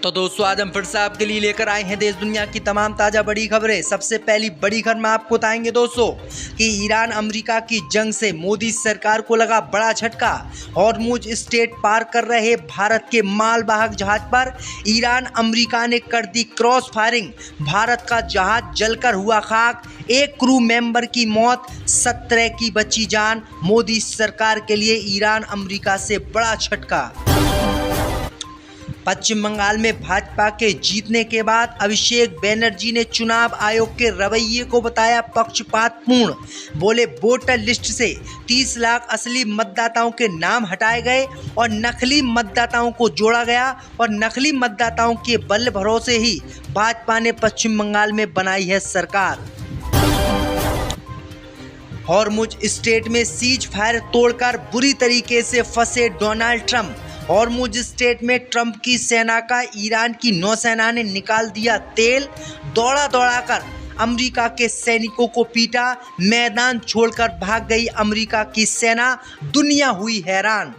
तो दोस्तों आज हम फिर से आपके लिए लेकर आए हैं देश दुनिया की तमाम ताज़ा बड़ी खबरें। सबसे पहली बड़ी खबर में आपको बताएंगे दोस्तों कि ईरान अमेरिका की जंग से मोदी सरकार को लगा बड़ा झटका। हॉर्मुज स्ट्रेट पार कर रहे भारत के मालवाहक जहाज पर ईरान अमेरिका ने कर दी क्रॉस फायरिंग। भारत का जहाज जलकर हुआ खाक, एक क्रू मेंबर की मौत, 17 की बची जान। मोदी सरकार के लिए ईरान अमेरिका से बड़ा झटका। पश्चिम बंगाल में भाजपा के जीतने के बाद अभिषेक बनर्जी ने चुनाव आयोग के रवैये को बताया पक्षपातपूर्ण। बोले वोटर लिस्ट से 30 लाख असली मतदाताओं के नाम हटाए गए और नकली मतदाताओं को जोड़ा गया और नकली मतदाताओं के बल भरोसे ही भाजपा ने पश्चिम बंगाल में बनाई है सरकार। हॉर्मुज स्ट्रेट में सीज फायर तोड़कर बुरी तरीके से फंसे डोनाल्ड ट्रंप। हॉर्मुज स्ट्रेट में ट्रंप की सेना का ईरान की नौसेना ने निकाल दिया तेल। दौड़ा कर अमेरिका के सैनिकों को पीटा, मैदान छोड़कर भाग गई अमेरिका की सेना। दुनिया हुई हैरान।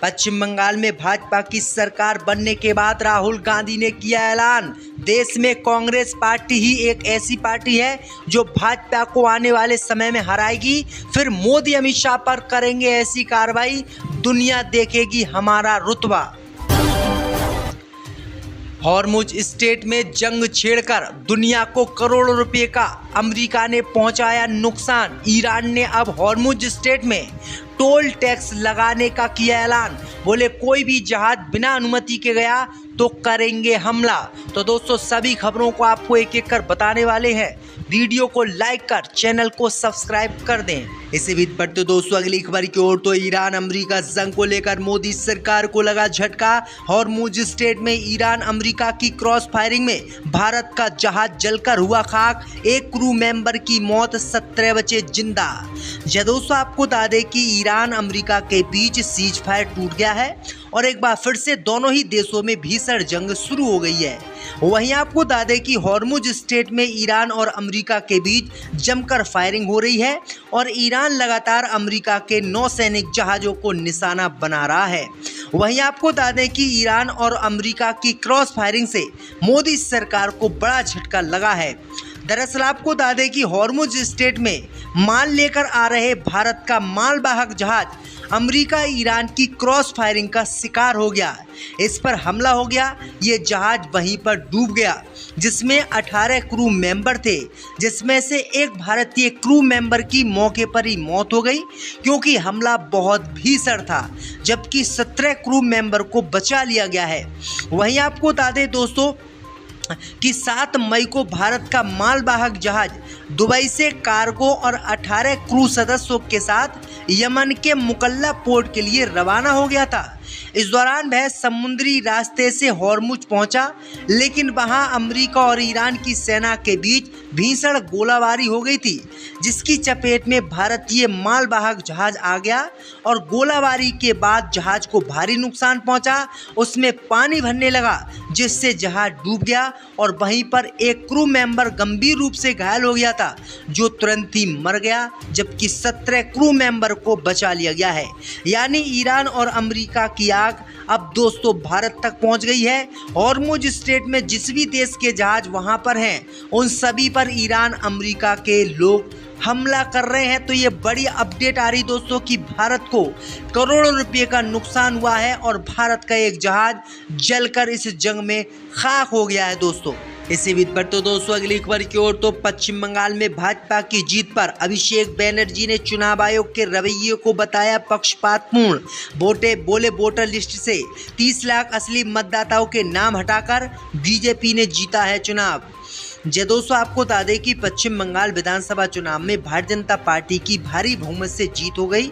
पश्चिम बंगाल में भाजपा की सरकार बनने के बाद राहुल गांधी ने किया ऐलान, देश में कांग्रेस पार्टी ही एक ऐसी पार्टी है जो भाजपा को आने वाले समय में हराएगी। फिर मोदी अमित शाह पर करेंगे ऐसी कार्रवाई, दुनिया देखेगी हमारा रुतबा। हॉर्मुज स्ट्रेट में जंग छेड़कर दुनिया को करोड़ों रुपए का अमेरिका ने पहुंचाया नुकसान। ईरान ने अब हॉर्मुज स्ट्रेट में टोल टैक्स लगाने का किया ऐलान। बोले कोई भी जहाज बिना अनुमति के गया तो करेंगे हमला। तो दोस्तों सभी खबरों को आपको एक एक कर बताने वाले हैं। वीडियो को लाइक कर चैनल को सब्सक्राइब कर दें। इसे भी बढ़ते दोस्तों अगली खबर की ओर। तो ईरान अमेरिका जंग को लेकर मोदी सरकार को लगा झटका। हॉर्मुज स्ट्रेट में ईरान अमेरिका की क्रॉस फायरिंग में भारत का जहाज जलकर हुआ खाक, एक क्रू मेंबर की मौत, 17 बचे जिंदा। यह दोस्तों आपको बता दें कि ईरान अमेरिका के बीच सीज फायर टूट गया है और एक बार फिर से दोनों ही देशों में भीषण जंग शुरू हो गई है। वहीं आपको बता दें कि हॉर्मुज स्ट्रेट में ईरान और अमेरिका के बीच जमकर फायरिंग हो रही है और ईरान लगातार अमेरिका के नौसैनिक जहाज़ों को निशाना बना रहा है। वहीं आपको बता दें कि ईरान और अमेरिका की क्रॉस फायरिंग से मोदी सरकार को बड़ा झटका लगा है। दरअसल आपको बता दें कि हॉर्मुज स्ट्रेट में माल लेकर आ रहे भारत का मालवाहक जहाज अमेरिका ईरान की क्रॉस फायरिंग का शिकार हो गया। इस पर हमला हो गया, ये जहाज वहीं पर डूब गया जिसमें 18 क्रू मेंबर थे, जिसमें से एक भारतीय क्रू मेंबर की मौके पर ही मौत हो गई क्योंकि हमला बहुत भीषण था, जबकि 17 क्रू मेंबर को बचा लिया गया है। वहीं आपको बता दें दोस्तों कि 7 मई को भारत का मालवाहक जहाज दुबई से कार्गो और 18 क्रू सदस्यों के साथ यमन के मुकल्ला पोर्ट के लिए रवाना हो गया था। इस दौरान वह समुद्री रास्ते से हॉर्मुज पहुंचा, लेकिन वहां अमेरिका और ईरान की सेना के बीच भीषण गोलाबारी हो गई थी, जिसकी चपेट में भारतीय मालवाहक जहाज आ गया और गोलाबारी के बाद जहाज को भारी नुकसान पहुंचा। उसमें पानी भरने लगा जिससे जहाज डूब गया और वहीं पर एक क्रू मेंबर गंभीर रूप से घायल हो गया था, जो तुरंत ही मर गया, जबकि 17 क्रू मेंबर को बचा लिया गया है। यानी ईरान और अमेरिका की आग अब दोस्तों भारत तक पहुंच गई है। हॉर्मुज स्ट्रेट में जिस भी देश के जहाज वहां पर हैं, उन सभी पर ईरान अमेरिका के लोग हमला कर रहे हैं। तो ये बड़ी अपडेट आ रही दोस्तों कि भारत को करोड़ों रुपए का नुकसान हुआ है और भारत का एक जहाज जलकर इस जंग में खाक हो गया है दोस्तों। इसी बीच पर तो दोस्तों अगली खबर की ओर। तो पश्चिम बंगाल में भाजपा की जीत पर अभिषेक बनर्जी ने चुनाव आयोग के रवैये को बताया पक्षपातपूर्ण। बोले वोटर लिस्ट से 30 लाख असली मतदाताओं के नाम हटाकर बीजेपी ने जीता है चुनाव। दोस्तों आपको बता दें कि पश्चिम बंगाल विधानसभा चुनाव में भारतीय जनता पार्टी की भारी बहुमत से जीत हो गई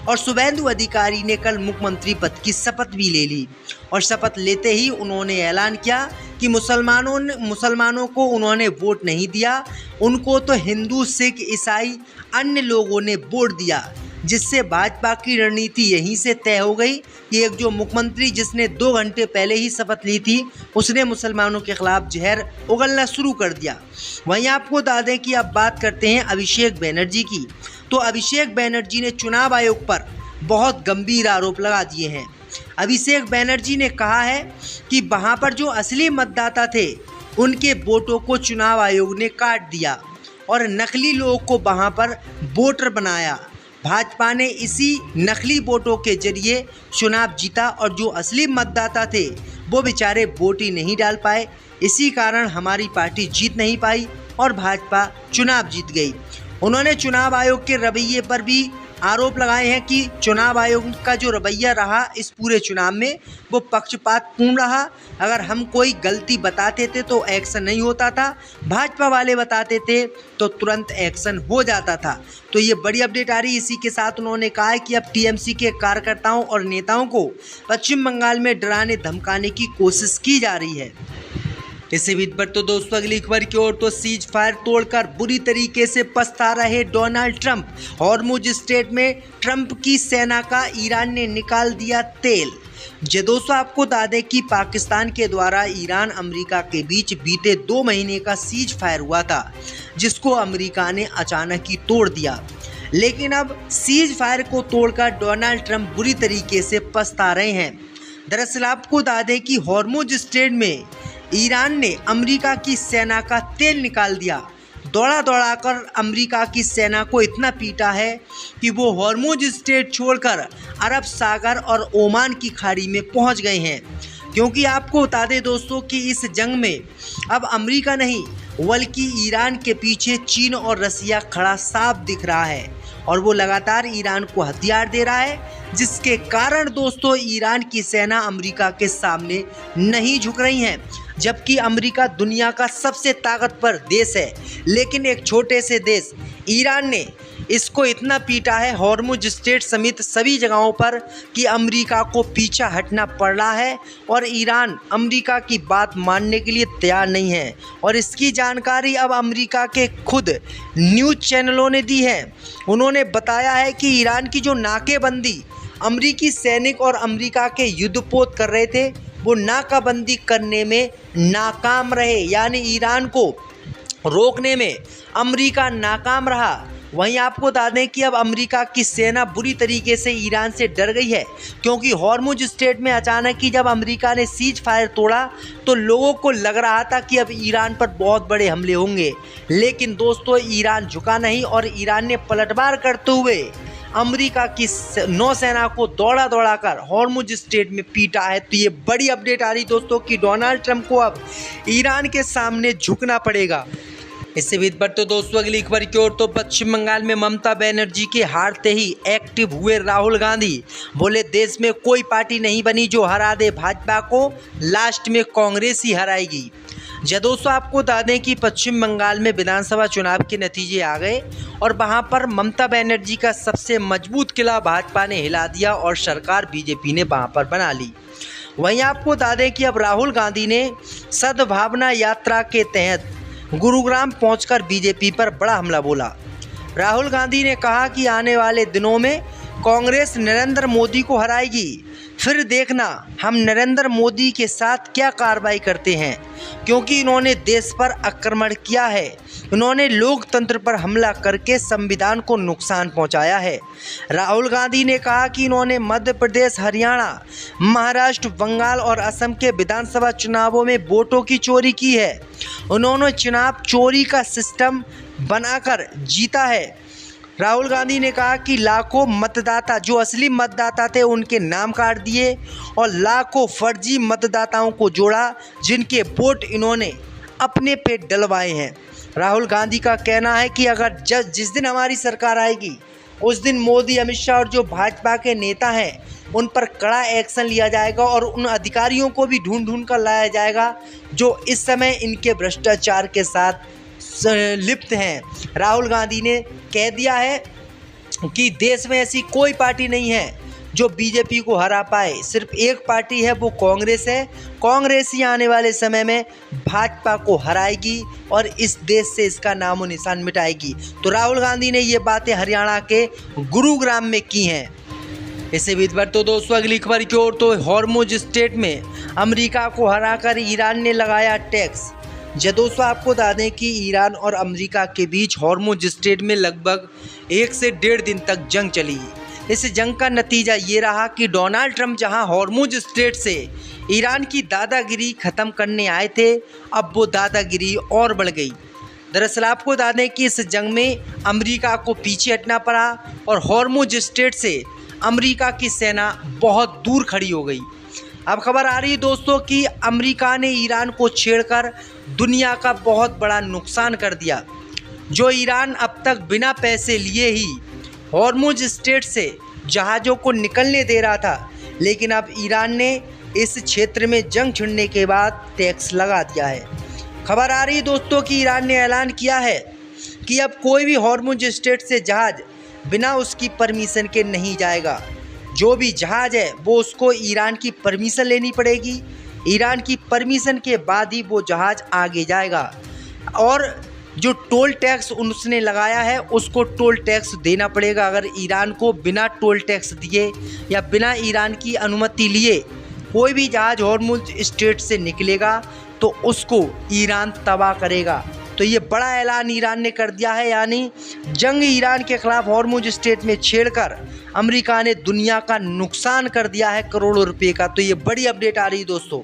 और शुभेंदु अधिकारी ने कल मुख्यमंत्री पद की शपथ भी ले ली और शपथ लेते ही उन्होंने ऐलान किया कि मुसलमानों को उन्होंने वोट नहीं दिया, उनको तो हिंदू, सिख, ईसाई अन्य लोगों ने वोट दिया, जिससे भाजपा की रणनीति यहीं से तय हो गई कि एक जो मुख्यमंत्री जिसने 2 घंटे पहले ही शपथ ली थी, उसने मुसलमानों के खिलाफ जहर उगलना शुरू कर दिया। वहीं आपको बता दें कि अब बात करते हैं अभिषेक बनर्जी की। तो अभिषेक बनर्जी ने चुनाव आयोग पर बहुत गंभीर आरोप लगा दिए हैं। अभिषेक बैनर्जी ने कहा है कि वहां पर जो असली मतदाता थे उनके वोटों को चुनाव आयोग ने काट दिया और नकली लोगों को वहां पर वोटर बनाया। भाजपा ने इसी नकली वोटों के जरिए चुनाव जीता और जो असली मतदाता थे वो बेचारे वोट ही नहीं डाल पाए। इसी कारण हमारी पार्टी जीत नहीं पाई और भाजपा चुनाव जीत गई। उन्होंने चुनाव आयोग के रवैये पर भी आरोप लगाए हैं कि चुनाव आयोग का जो रवैया रहा इस पूरे चुनाव में वो पक्षपातपूर्ण रहा। अगर हम कोई गलती बताते थे तो एक्शन नहीं होता था, भाजपा वाले बताते थे तो तुरंत एक्शन हो जाता था। तो ये बड़ी अपडेट आ रही है। इसी के साथ उन्होंने कहा है कि अब टीएमसी के कार्यकर्ताओं और नेताओं को पश्चिम बंगाल में डराने धमकाने की कोशिश की जा रही है। इसी बीच पर तो दोस्तों अगली खबर की ओर तो सीज फायर तोड़कर बुरी तरीके से पछता रहे डोनाल्ड ट्रंप। हॉर्मुज स्ट्रेट में ट्रंप की सेना का ईरान ने निकाल दिया तेल। जे दोस्तों आपको बता दें कि पाकिस्तान के द्वारा ईरान अमेरिका के बीच बीते 2 महीने का सीज फायर हुआ था, जिसको अमेरिका ने अचानक ही तोड़ दिया। लेकिन अब सीज फायर को तोड़कर डोनाल्ड ट्रंप बुरी तरीके से पछता रहे हैं। दरअसल आपको बता दें कि हॉर्मुज स्ट्रेट में ईरान ने अमेरिका की सेना का तेल निकाल दिया। दौड़ा दौड़ाकर अमेरिका की सेना को इतना पीटा है कि वो हॉर्मुज स्ट्रेट छोड़कर अरब सागर और ओमान की खाड़ी में पहुंच गए हैं। क्योंकि आपको बता दें दोस्तों कि इस जंग में अब अमेरिका नहीं बल्कि ईरान के पीछे चीन और रसिया खड़ा साफ दिख रहा है और वो लगातार ईरान को हथियार दे रहा है, जिसके कारण दोस्तों ईरान की सेना अमेरिका के सामने नहीं झुक रही है। जबकि अमेरिका दुनिया का सबसे ताकतवर देश है, लेकिन एक छोटे से देश ईरान ने इसको इतना पीटा है हॉर्मुज स्ट्रेट समेत सभी जगहों पर कि अमेरिका को पीछा हटना पड़ रहा है और ईरान अमेरिका की बात मानने के लिए तैयार नहीं है। और इसकी जानकारी अब अमेरिका के खुद न्यूज़ चैनलों ने दी है। उन्होंने बताया है कि ईरान की जो नाकेबंदी अमेरिकी सैनिक और अमेरिका के युद्धपोत कर रहे थे वो नाकाबंदी करने में नाकाम रहे, यानी ईरान को रोकने में अमेरिका नाकाम रहा। वहीं आपको बता दें कि अब अमेरिका की सेना बुरी तरीके से ईरान से डर गई है, क्योंकि हॉर्मुज स्ट्रेट में अचानक ही जब अमेरिका ने सीज फायर तोड़ा तो लोगों को लग रहा था कि अब ईरान पर बहुत बड़े हमले होंगे। लेकिन दोस्तों ईरान झुका नहीं और ईरान ने पलटवार करते हुए अमेरिका की नौसेना को दौड़ा दौड़ाकर हॉर्मुज स्ट्रेट में पीटा है। तो ये बड़ी अपडेट आ रही दोस्तों कि डोनाल्ड ट्रंप को अब ईरान के सामने झुकना पड़ेगा। इससे बीच पर तो दोस्तों अगली खबर की ओर तो पश्चिम बंगाल में ममता बनर्जी के हारते ही एक्टिव हुए राहुल गांधी। बोले देश में कोई पार्टी नहीं बनी जो हरा दे भाजपा को, लास्ट में कांग्रेस ही हराएगी। दोस्तों आपको बता दें कि पश्चिम बंगाल में विधानसभा चुनाव के नतीजे आ गए और वहां पर ममता बनर्जी का सबसे मजबूत किला भाजपा ने हिला दिया और सरकार बीजेपी ने वहां पर बना ली। वहीं आपको बता दें कि अब राहुल गांधी ने सद्भावना यात्रा के तहत गुरुग्राम पहुंचकर बीजेपी पर बड़ा हमला बोला। राहुल गांधी ने कहा कि आने वाले दिनों में कांग्रेस नरेंद्र मोदी को हराएगी, फिर देखना हम नरेंद्र मोदी के साथ क्या कार्रवाई करते हैं, क्योंकि इन्होंने देश पर आक्रमण किया है, इन्होंने लोकतंत्र पर हमला करके संविधान को नुकसान पहुंचाया है। राहुल गांधी ने कहा कि इन्होंने मध्य प्रदेश, हरियाणा, महाराष्ट्र, बंगाल और असम के विधानसभा चुनावों में वोटों की चोरी की है। उन्होंने चुनाव चोरी का सिस्टम बनाकर जीता है। राहुल गांधी ने कहा कि लाखों मतदाता जो असली मतदाता थे उनके नाम काट दिए और लाखों फर्जी मतदाताओं को जोड़ा जिनके वोट इन्होंने अपने पे डलवाए हैं। राहुल गांधी का कहना है कि अगर जिस दिन हमारी सरकार आएगी उस दिन मोदी, अमित शाह और जो भाजपा के नेता हैं उन पर कड़ा एक्शन लिया जाएगा और उन अधिकारियों को भी ढूंढ कर लाया जाएगा जो इस समय इनके भ्रष्टाचार के साथ लिप्त हैं। राहुल गांधी ने कह दिया है कि देश में ऐसी कोई पार्टी नहीं है जो बीजेपी को हरा पाए, सिर्फ एक पार्टी है, वो कांग्रेस है। कांग्रेस ही आने वाले समय में भाजपा को हराएगी और इस देश से इसका नामो निशान मिटाएगी। तो राहुल गांधी ने ये बातें हरियाणा के गुरुग्राम में की हैं। इसी बीच पर तो दोस्तों अगली खबर की ओर तो हॉर्मुज स्ट्रेट में अमेरिका को हराकर ईरान ने लगाया टैक्स। दोस्तों आपको बता दें कि ईरान और अमेरिका के बीच हॉर्मुज स्ट्रेट में लगभग 1 से 1.5 दिन तक जंग चली, इस जंग का नतीजा ये रहा कि डोनाल्ड ट्रंप जहां हॉर्मुज स्ट्रेट से ईरान की दादागिरी ख़त्म करने आए थे, अब वो दादागिरी और बढ़ गई। दरअसल आपको बता दें कि इस जंग में अमेरिका को पीछे हटना पड़ा और हॉर्मुज स्ट्रेट से अमेरिका की सेना बहुत दूर खड़ी हो गई। अब खबर आ रही है दोस्तों कि अमेरिका ने ईरान को छेड़कर दुनिया का बहुत बड़ा नुकसान कर दिया। जो ईरान अब तक बिना पैसे लिए ही हॉर्मुज स्ट्रेट से जहाज़ों को निकलने दे रहा था, लेकिन अब ईरान ने इस क्षेत्र में जंग छिड़ने के बाद टैक्स लगा दिया है। खबर आ रही है दोस्तों कि ईरान ने ऐलान किया है कि अब कोई भी हॉर्मुज स्ट्रेट से जहाज़ बिना उसकी परमिशन के नहीं जाएगा। जो भी जहाज़ है वो उसको ईरान की परमिशन लेनी पड़ेगी। ईरान की परमिशन के बाद ही वो जहाज़ आगे जाएगा और जो टोल टैक्स उसने लगाया है उसको टोल टैक्स देना पड़ेगा। अगर ईरान को बिना टोल टैक्स दिए या बिना ईरान की अनुमति लिए कोई भी जहाज़ हॉर्मुज स्ट्रेट से निकलेगा तो उसको ईरान तबाह करेगा। तो ये बड़ा ऐलान ईरान ने कर दिया है, यानी जंग ईरान के खिलाफ हॉर्मुज स्ट्रेट में छेड़कर अमेरिका ने दुनिया का नुकसान कर दिया है करोड़ों रुपए का। तो ये बड़ी अपडेट आ रही है दोस्तों।